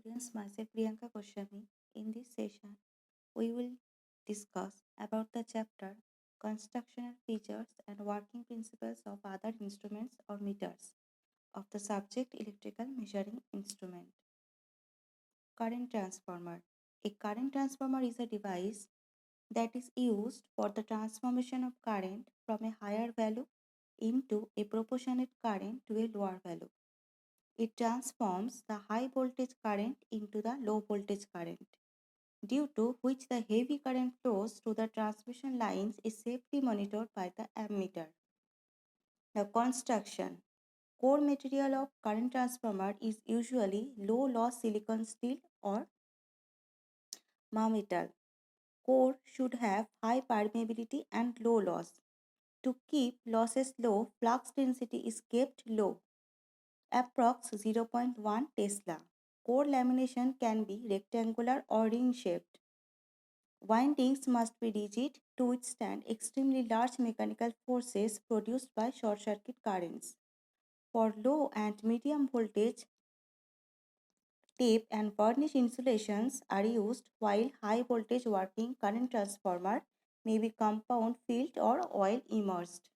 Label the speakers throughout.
Speaker 1: students, myself Priyanka Goswami. In this session, we will discuss about the chapter Constructional Features and Working Principles of Other Instruments or Meters of the subject Electrical Measuring Instrument. Current Transformer. A current transformer is a device that is used for the transformation of current from a higher value into a proportionate current to a lower value. It transforms the high voltage current into the low voltage current, due to which the heavy current flows through the transmission lines is safely monitored by the ammeter. The construction. Core material of current transformer is usually low loss silicon steel or metal. Core should have high permeability and low loss. To keep losses low, flux density is kept low, approx 0.1 Tesla. Core lamination can be rectangular or ring-shaped. Windings must be rigid to withstand extremely large mechanical forces produced by short-circuit currents. For low and medium voltage, tape and varnish insulations are used, while high voltage working current transformer may be compound filled or oil immersed.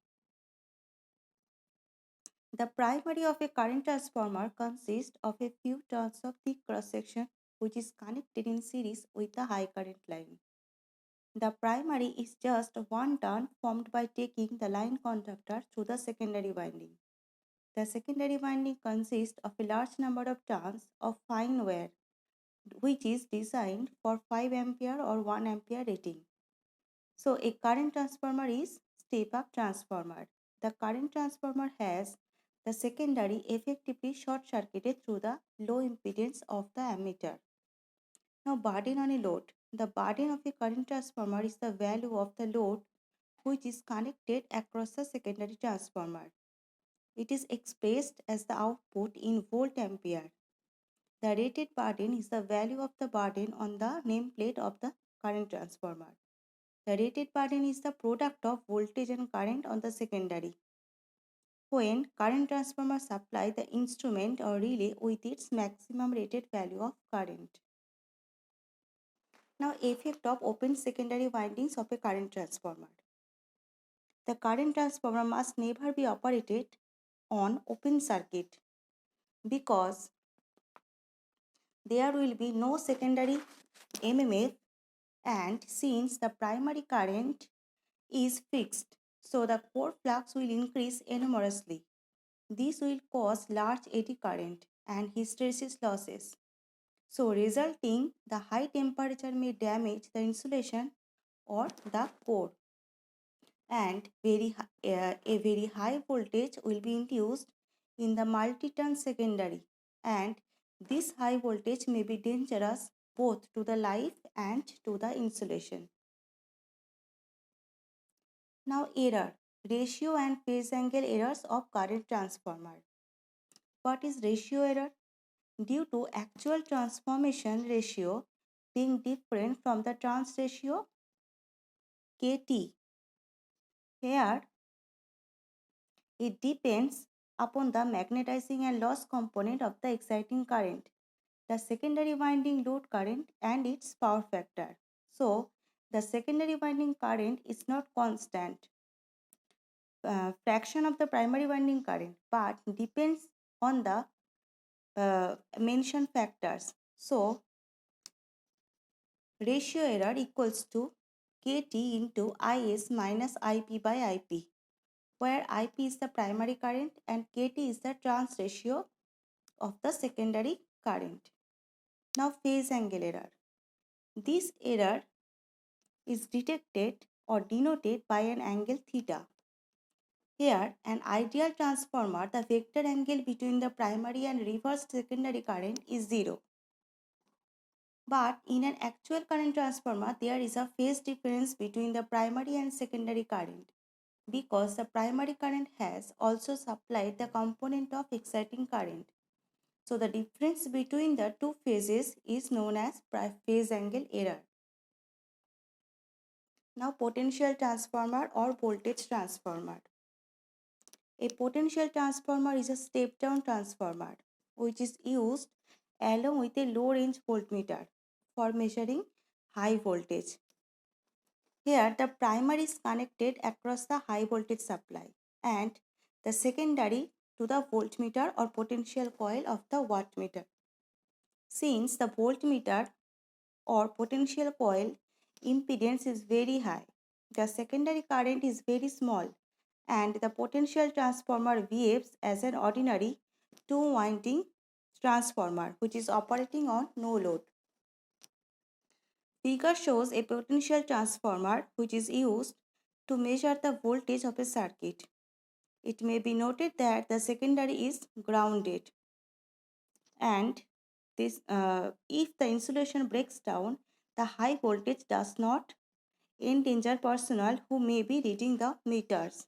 Speaker 1: The primary of a current transformer consists of a few turns of thick cross-section which is connected in series with the high current line. The primary is just one turn formed by taking the line conductor through the secondary winding. The secondary winding consists of a large number of turns of fine wire, which is designed for 5 ampere or 1 ampere rating. So a current transformer is step-up transformer. The current transformer has the secondary effectively short-circuited through the low impedance of the ammeter. Now, burden on a load. The burden of a current transformer is the value of the load which is connected across the secondary transformer. It is expressed as the output in volt ampere. The rated burden is the value of the burden on the nameplate of the current transformer. The rated burden is the product of voltage and current on the secondary. When current transformer supply the instrument or relay with its maximum rated value of current. Now, effect of open secondary windings of a current transformer. The current transformer must never be operated on open circuit because there will be no secondary MMF, and since the primary current is fixed, so the core flux will increase enormously. This will cause large eddy current and hysteresis losses. So resulting the high temperature may damage the insulation or the core, and a very high voltage will be induced in the multi-turn secondary, and this high voltage may be dangerous both to the life and to the insulation. Now error, ratio and phase angle errors of current transformer. What is ratio error? Due to actual transformation ratio being different from the trans ratio KT. Here, it depends upon the magnetizing and loss component of the exciting current, the secondary winding load current and its power factor. So, the secondary winding current is not constant fraction of the primary winding current, but depends on the mentioned factors. So, ratio error equals to Kt into Is minus Ip by Ip, where Ip is the primary current and Kt is the trans ratio of the secondary current. Now, phase angle error. This error is detected or denoted by an angle theta. Here, an ideal transformer, the vector angle between the primary and reversed secondary current is 0. But in an actual current transformer, there is a phase difference between the primary and secondary current because the primary current has also supplied the component of exciting current. So the difference between the two phases is known as phase angle error. Now, potential transformer or voltage transformer. A potential transformer is a step-down transformer which is used along with a low range voltmeter for measuring high voltage. Here, the primary is connected across the high voltage supply and the secondary to the voltmeter or potential coil of the wattmeter. Since the voltmeter or potential coil impedance is very high, the secondary current is very small, and the potential transformer behaves as an ordinary two-winding transformer which is operating on no load. Figure shows a potential transformer which is used to measure the voltage of a circuit. It may be noted that the secondary is grounded, and if the insulation breaks down, the high voltage does not endanger personnel who may be reading the meters.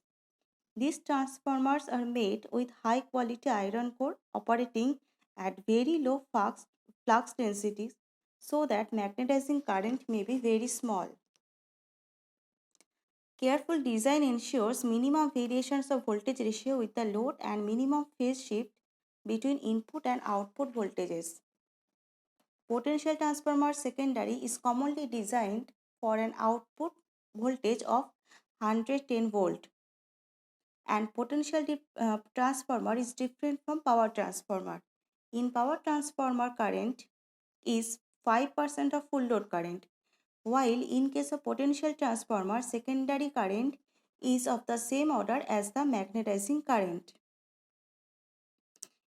Speaker 1: These transformers are made with high quality iron core operating at very low flux densities so that magnetizing current may be very small. Careful design ensures minimum variations of voltage ratio with the load and minimum phase shift between input and output voltages. Potential transformer secondary is commonly designed for an output voltage of 110 volt, and potential transformer is different from power transformer. In power transformer, current is 5% of full load current, while in case of potential transformer, secondary current is of the same order as the magnetizing current.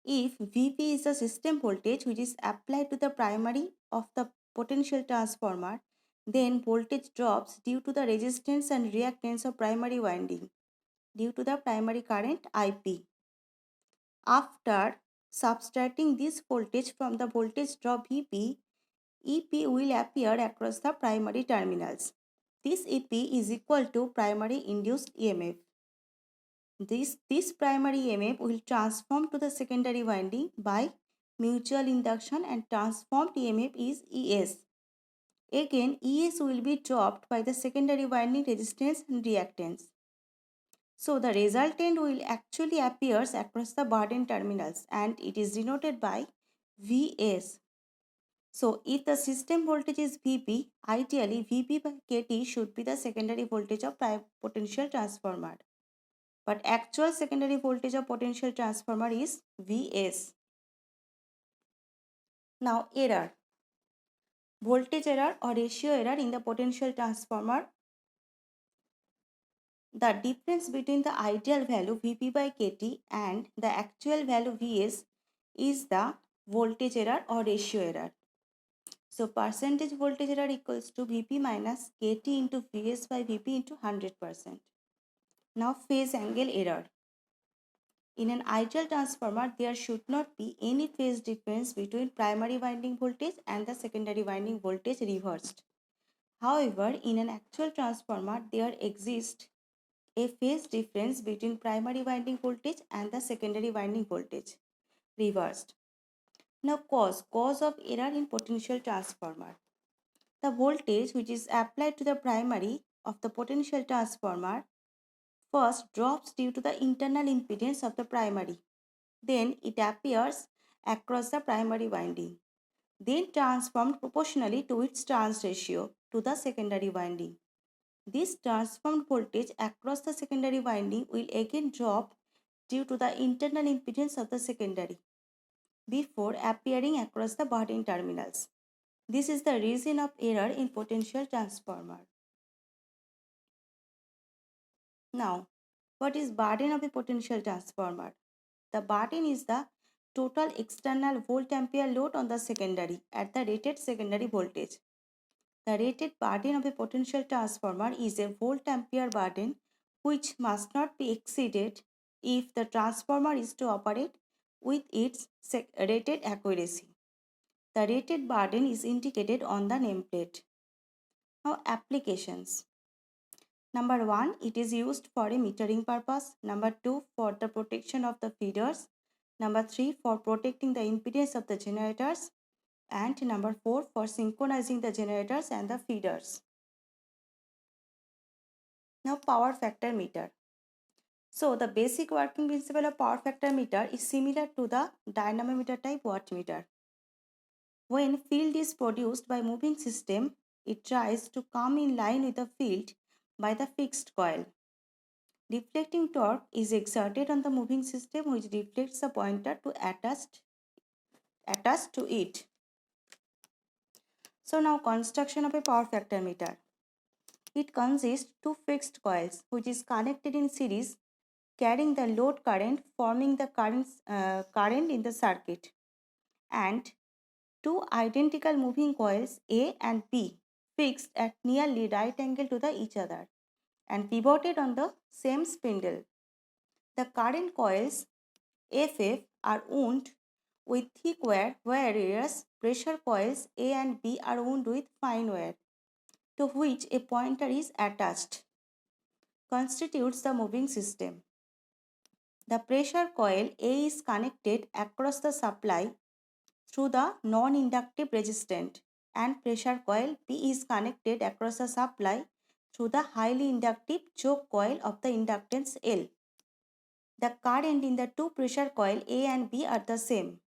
Speaker 1: If Vp is the system voltage which is applied to the primary of the potential transformer, then voltage drops due to the resistance and reactance of primary winding due to the primary current Ip. After subtracting this voltage from the voltage drop Vp, Ep will appear across the primary terminals. This Ep is equal to primary induced EMF. This primary EMF will transform to the secondary winding by mutual induction, and transformed EMF is ES. Again, ES will be dropped by the secondary winding resistance and reactance. So the resultant will actually appears across the burden terminals and it is denoted by Vs. So if the system voltage is Vp, ideally Vp by Kt should be the secondary voltage of potential transformer. But actual secondary voltage of potential transformer is Vs. Now error. Voltage error or ratio error in the potential transformer. The difference between the ideal value Vp by Kt and the actual value Vs is the voltage error or ratio error. So percentage voltage error equals to Vp minus Kt into Vs by Vp into 100%. Now phase angle error. In an ideal transformer, there should not be any phase difference between primary winding voltage and the secondary winding voltage reversed. However, in an actual transformer, there exists a phase difference between primary winding voltage and the secondary winding voltage reversed. Now cause of error in potential transformer. The voltage which is applied to the primary of the potential transformer first drops due to the internal impedance of the primary. Then it appears across the primary winding. Then transformed proportionally to its turns ratio to the secondary winding. This transformed voltage across the secondary winding will again drop due to the internal impedance of the secondary before appearing across the burden terminals. This is the reason of error in potential transformer. Now, what is burden of a potential transformer? The burden is the total external volt ampere load on the secondary at the rated secondary voltage. The rated burden of a potential transformer is a volt ampere burden which must not be exceeded if the transformer is to operate with its rated accuracy. The rated burden is indicated on the nameplate. Now applications. Number 1, it is used for a metering purpose. Number 2, for the protection of the feeders. Number 3, for protecting the impedance of the generators. And number 4, for synchronizing the generators and the feeders. Now power factor meter. So the basic working principle of power factor meter is similar to the dynamometer type wattmeter. When field is produced by moving system, it tries to come in line with the field by the fixed coil. Deflecting torque is exerted on the moving system which deflects the pointer to attached to it. So now construction of a power factor meter. It consists two fixed coils which is connected in series carrying the load current forming the current in the circuit, and two identical moving coils A and B fixed at nearly right angle to each other and pivoted on the same spindle. The current coils FF are wound with thick wire, whereas pressure coils A and B are wound with fine wire, to which a pointer is attached, constitutes the moving system. The pressure coil A is connected across the supply through the non-inductive resistant, and pressure coil B is connected across the supply through the highly inductive choke coil of the inductance L. The current in the two pressure coil A and B are the same.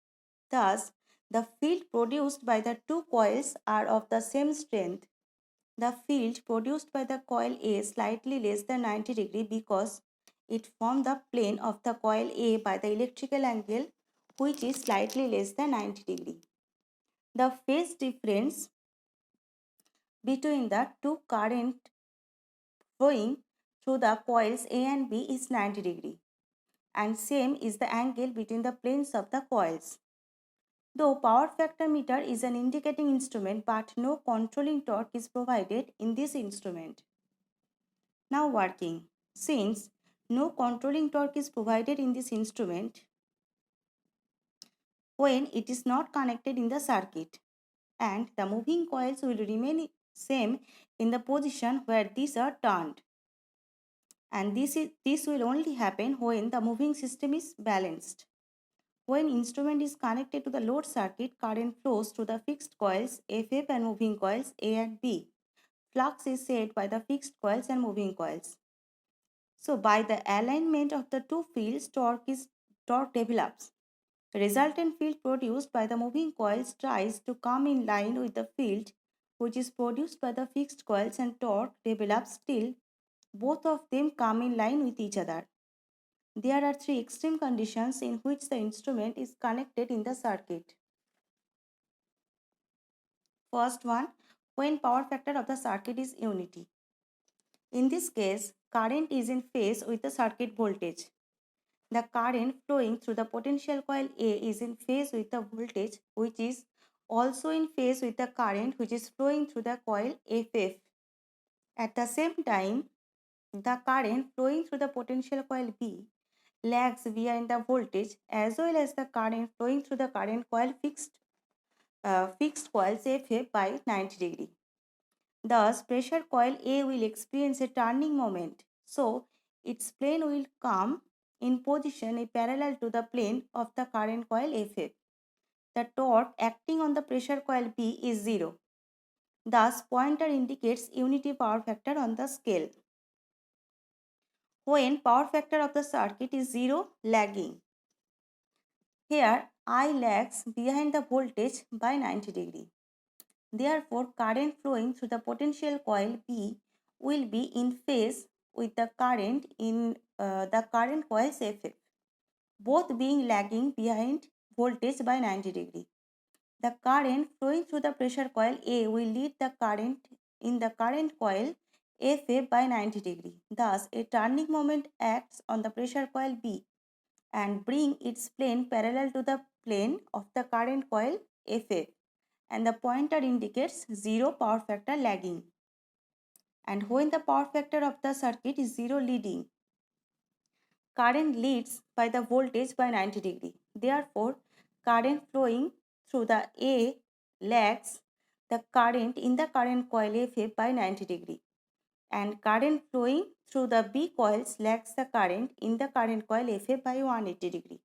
Speaker 1: Thus, the field produced by the two coils are of the same strength. The field produced by the coil A is slightly less than 90 degree because it formed the plane of the coil A by the electrical angle which is slightly less than 90 degree. The phase difference between the two current flowing through the coils A and B is 90 degree, and same is the angle between the planes of the coils. Though power factor meter is an indicating instrument, but no controlling torque is provided in this instrument. Now working. Since no controlling torque is provided in this instrument when it is not connected in the circuit, and the moving coils will remain same in the position where these are turned. And this will only happen when the moving system is balanced. When instrument is connected to the load circuit, current flows through the fixed coils FF and moving coils A and B. Flux is set by the fixed coils and moving coils. So by the alignment of the two fields, torque develops. The resultant field produced by the moving coils tries to come in line with the field which is produced by the fixed coils, and torque develops till both of them come in line with each other. There are three extreme conditions in which the instrument is connected in the circuit. First one, when power factor of the circuit is unity. In this case, current is in phase with the circuit voltage. The current flowing through the potential coil A is in phase with the voltage which is also in phase with the current which is flowing through the coil FF. At the same time, the current flowing through the potential coil B lags behind the voltage, as well as the current flowing through the current coil fixed coils FF by 90 degree. Thus, pressure coil A will experience a turning moment, so its plane will come in position parallel to the plane of the current coil FF. The torque acting on the pressure coil B is 0. Thus, pointer indicates unity power factor on the scale. When power factor of the circuit is 0, lagging. Here, I lags behind the voltage by 90 degree. Therefore, current flowing through the potential coil B will be in phase with the current in the current coils FF, both being lagging behind voltage by 90 degree. The current flowing through the pressure coil A will lead the current in the current coil FF by 90 degree. Thus, a turning moment acts on the pressure coil B and bring its plane parallel to the plane of the current coil FF, and the pointer indicates 0 power factor lagging. And when the power factor of the circuit is 0 leading, current leads by the voltage by 90 degree. Therefore, current flowing through the A lags the current in the current coil FF by 90 degree, and current flowing through the B coils lags the current in the current coil FF by 180 degree.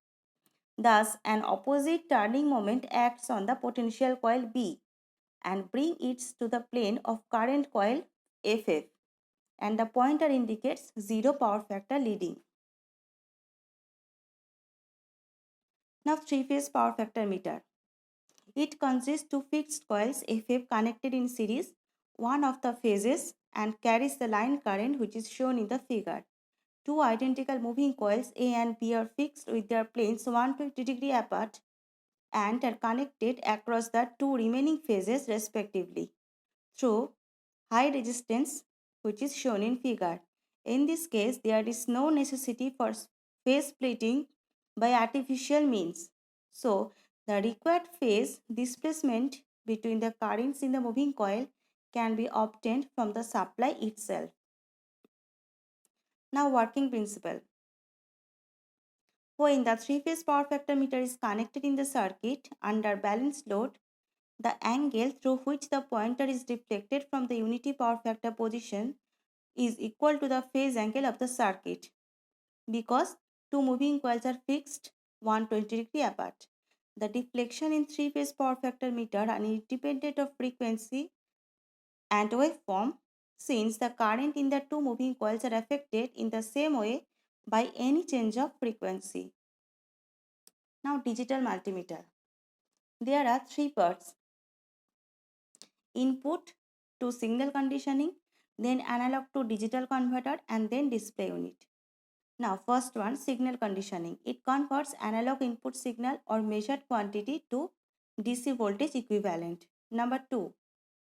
Speaker 1: Thus, an opposite turning moment acts on the potential coil B and bring it to the plane of current coil FF, and the pointer indicates 0 power factor leading. Now, three-phase power factor meter. It consists two fixed coils FF connected in series, one of the phases, and carries the line current which is shown in the figure. Two identical moving coils A and B are fixed with their planes 120 degree apart and are connected across the two remaining phases respectively through high resistance which is shown in figure. In this case, there is no necessity for phase splitting by artificial means. So, the required phase displacement between the currents in the moving coil can be obtained from the supply itself. Now, working principle. When the three-phase power factor meter is connected in the circuit under balanced load, the angle through which the pointer is deflected from the unity power factor position is equal to the phase angle of the circuit because two moving coils are fixed 120 degree apart. The deflection in three-phase power factor meter are independent of frequency and waveform since the current in the two moving coils are affected in the same way by any change of frequency. Now digital multimeter. There are three parts: input to signal conditioning, then analog to digital converter, and then display unit. Now, first one, signal conditioning. It converts analog input signal or measured quantity to DC voltage equivalent. Number two,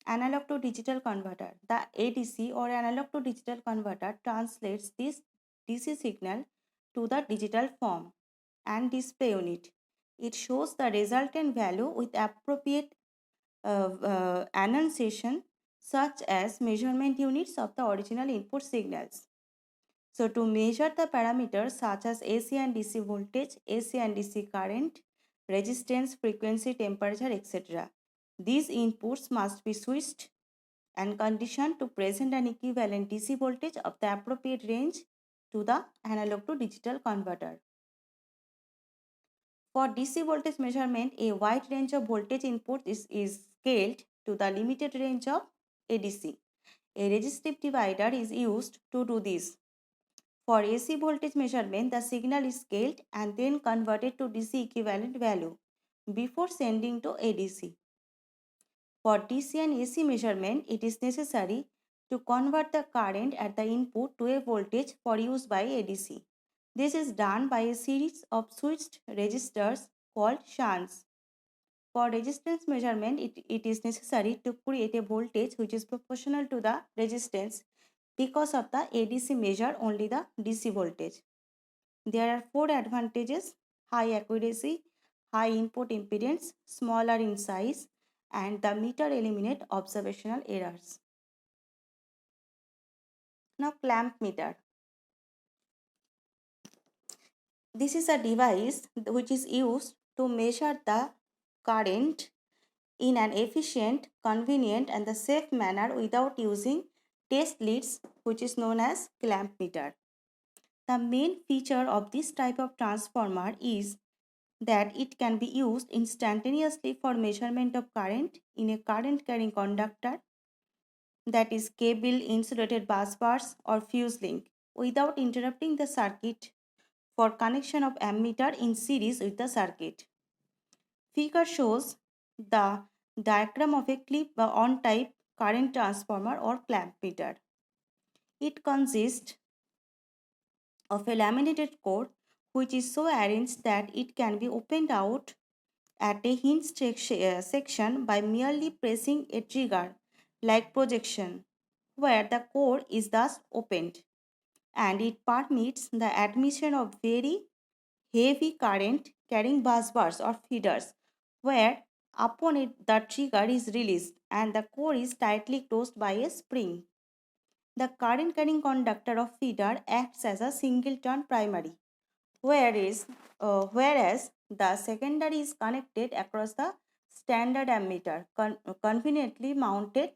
Speaker 1: analog to digital converter. The ADC or analog to digital converter translates this DC signal to the digital form. And display unit. It shows the resultant value with appropriate annunciation such as measurement units of the original input signals. So to measure the parameters such as AC and DC voltage, AC and DC current, resistance, frequency, temperature, etc. These inputs must be switched and conditioned to present an equivalent DC voltage of the appropriate range to the analog to digital converter. For DC voltage measurement, a wide range of voltage input is scaled to the limited range of ADC. A resistive divider is used to do this. For AC voltage measurement, the signal is scaled and then converted to DC equivalent value before sending to ADC. For DC and AC measurement, it is necessary to convert the current at the input to a voltage for use by ADC. This is done by a series of switched resistors called shunts. For resistance measurement, it is necessary to create a voltage which is proportional to the resistance because of the ADC measure only the DC voltage. There are four advantages: high accuracy, high input impedance, smaller in size, and the meter eliminate observational errors. Now clamp meter. This is a device which is used to measure the current in an efficient, convenient and the safe manner without using test leads, which is known as clamp meter. The main feature of this type of transformer is that it can be used instantaneously for measurement of current in a current carrying conductor, that is cable, insulated bus bars or fuse link, without interrupting the circuit for connection of ammeter in series with the circuit. Figure shows the diagram of a clip-on type current transformer or clamp meter. It consists of a laminated core which is so arranged that it can be opened out at a hinge section by merely pressing a trigger like projection, where the core is thus opened, and it permits the admission of very heavy current carrying bus bars or feeders, where upon it the trigger is released and the core is tightly closed by a spring. The current carrying conductor of feeder acts as a singleton primary, whereas the secondary is connected across the standard ammeter conveniently mounted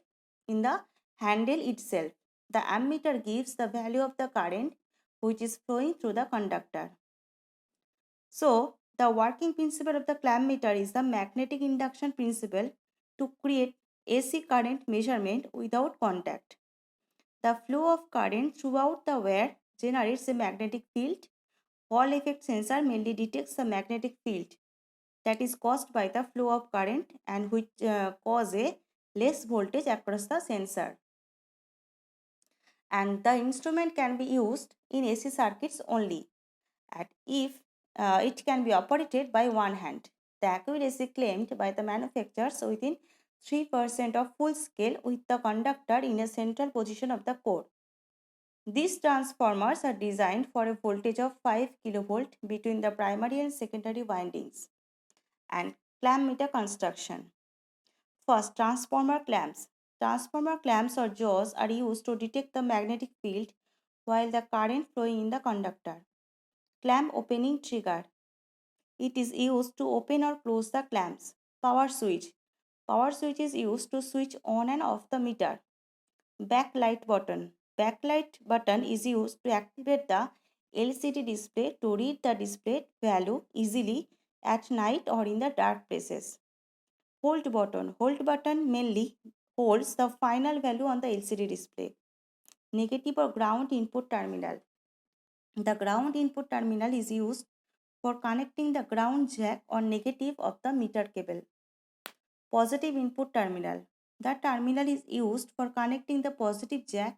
Speaker 1: in the handle itself. The ammeter gives the value of the current which is flowing through the conductor. So, the working principle of the clamp meter is the magnetic induction principle to create AC current measurement without contact. The flow of current throughout the wire generates a magnetic field. Hall effect sensor mainly detects the magnetic field that is caused by the flow of current and which cause a less voltage across the sensor. And the instrument can be used in AC circuits only, and if it can be operated by one hand. The accuracy claimed by the manufacturers within 3% of full scale with the conductor in a central position of the core. These transformers are designed for a voltage of 5 kV between the primary and secondary windings. And clamp meter construction. First, transformer clamps. Transformer clamps or jaws are used to detect the magnetic field while the current flowing in the conductor. Clamp opening trigger. It is used to open or close the clamps. Power switch. Power switch is used to switch on and off the meter. Backlight button. Backlight button is used to activate the LCD display to read the display value easily at night or in the dark places. Hold button. Hold button mainly holds the final value on the LCD display. Negative or ground input terminal. The ground input terminal is used for connecting the ground jack or negative of the meter cable. Positive input terminal. The terminal is used for connecting the positive jack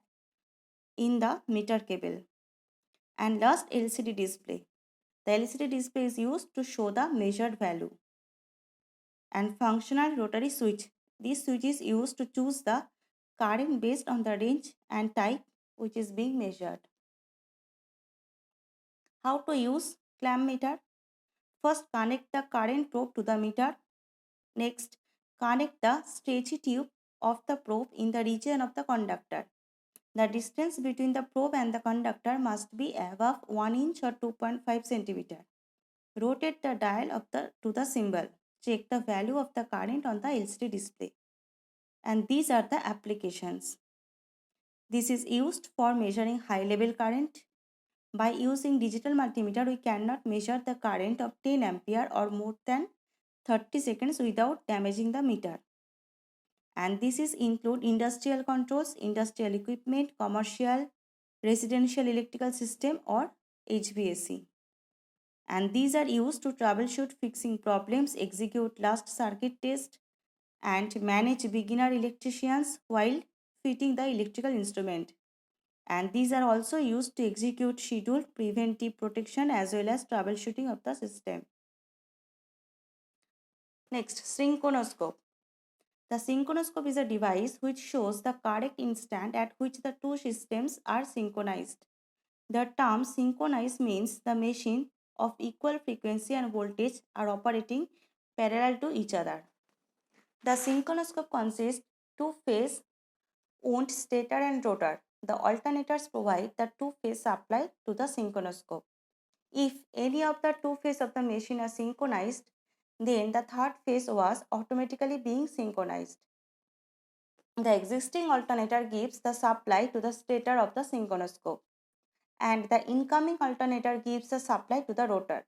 Speaker 1: in the meter cable. And last, LCD display. The LCD display is used to show the measured value. And functional rotary switch. This switch is used to choose the current based on the range and type which is being measured. How to use clamp meter? First, connect the current probe to the meter. Next, connect the stretchy tube of the probe in the region of the conductor. The distance between the probe and the conductor must be above 1 inch or 2.5 cm. Rotate the dial to the symbol. Check the value of the current on the LCD display. And these are the applications. This is used for measuring high level current. By using digital multimeter, we cannot measure the current of 10 ampere or more than 30 seconds without damaging the meter. And this is include industrial controls, industrial equipment, commercial, residential electrical system or HVAC. And these are used to troubleshoot fixing problems, execute last circuit test, and manage beginner electricians while fitting the electrical instrument. And these are also used to execute scheduled preventive protection as well as troubleshooting of the system. Next, synchronoscope. The synchronoscope is a device which shows the correct instant at which the two systems are synchronized. The term synchronized means the machine of equal frequency and voltage are operating parallel to each other. The synchronoscope consists two-phase wound stator and rotor. The alternators provide the two-phase supply to the synchronoscope. If any of the two phases of the machine are synchronized, then the third phase was automatically being synchronized. The existing alternator gives the supply to the stator of the synchronoscope, and the incoming alternator gives the supply to the rotor.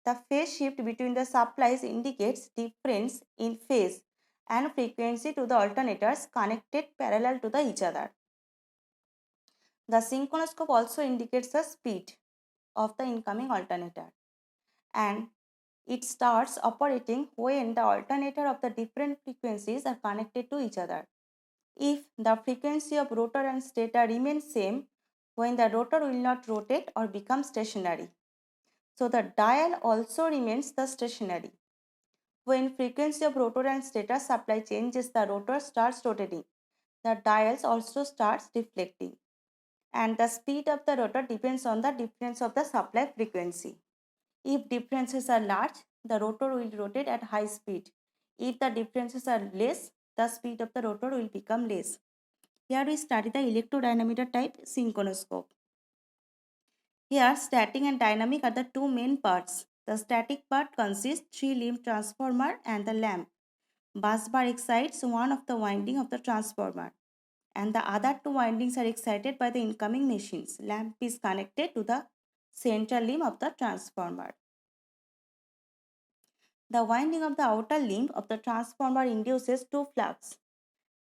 Speaker 1: The phase shift between the supplies indicates difference in phase and frequency to the alternators connected parallel to each other. The synchronoscope also indicates the speed of the incoming alternator, and it starts operating when the alternator of the different frequencies are connected to each other. If the frequency of rotor and stator remains same, when the rotor will not rotate or become stationary. So the dial also remains the stationary. When frequency of rotor and stator supply changes, the rotor starts rotating. The dials also starts deflecting. And the speed of the rotor depends on the difference of the supply frequency. If differences are large, the rotor will rotate at high speed. If the differences are less, the speed of the rotor will become less. Here we study the electrodynamometer type synchronoscope. Here static and dynamic are the two main parts. The static part consists three-limb transformer and the lamp. Bus bar excites one of the winding of the transformer, and the other two windings are excited by the incoming machines. Lamp is connected to the central limb of the transformer. The winding of the outer limb of the transformer induces two flux,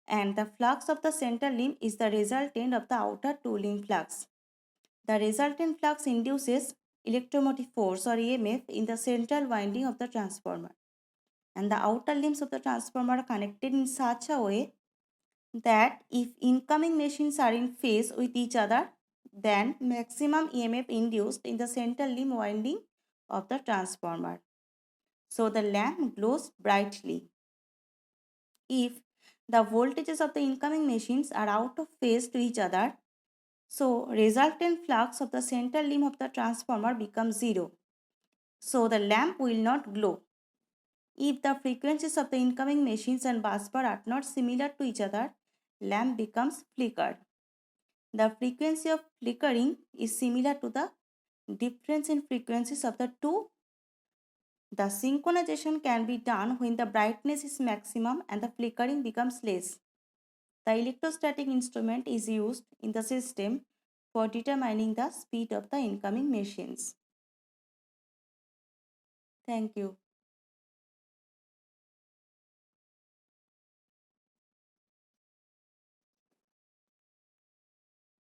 Speaker 1: and the flux of the central limb is the resultant of the outer two limb flux. The resultant flux induces electromotive force or EMF in the central winding of the transformer, and the outer limbs of the transformer are connected in such a way that if incoming machines are in phase with each other, then maximum EMF induced in the central limb winding of the transformer. So the lamp glows brightly. If the voltages of the incoming machines are out of phase to each other, so resultant flux of the central limb of the transformer becomes zero. So the lamp will not glow. If the frequencies of the incoming machines and busbar are not similar to each other, lamp becomes flickered. The frequency of flickering is similar to the difference in frequencies of the two. The synchronization can be done when the brightness is maximum and the flickering becomes less. The electrostatic instrument is used in the system for determining the speed of the incoming machines. Thank you.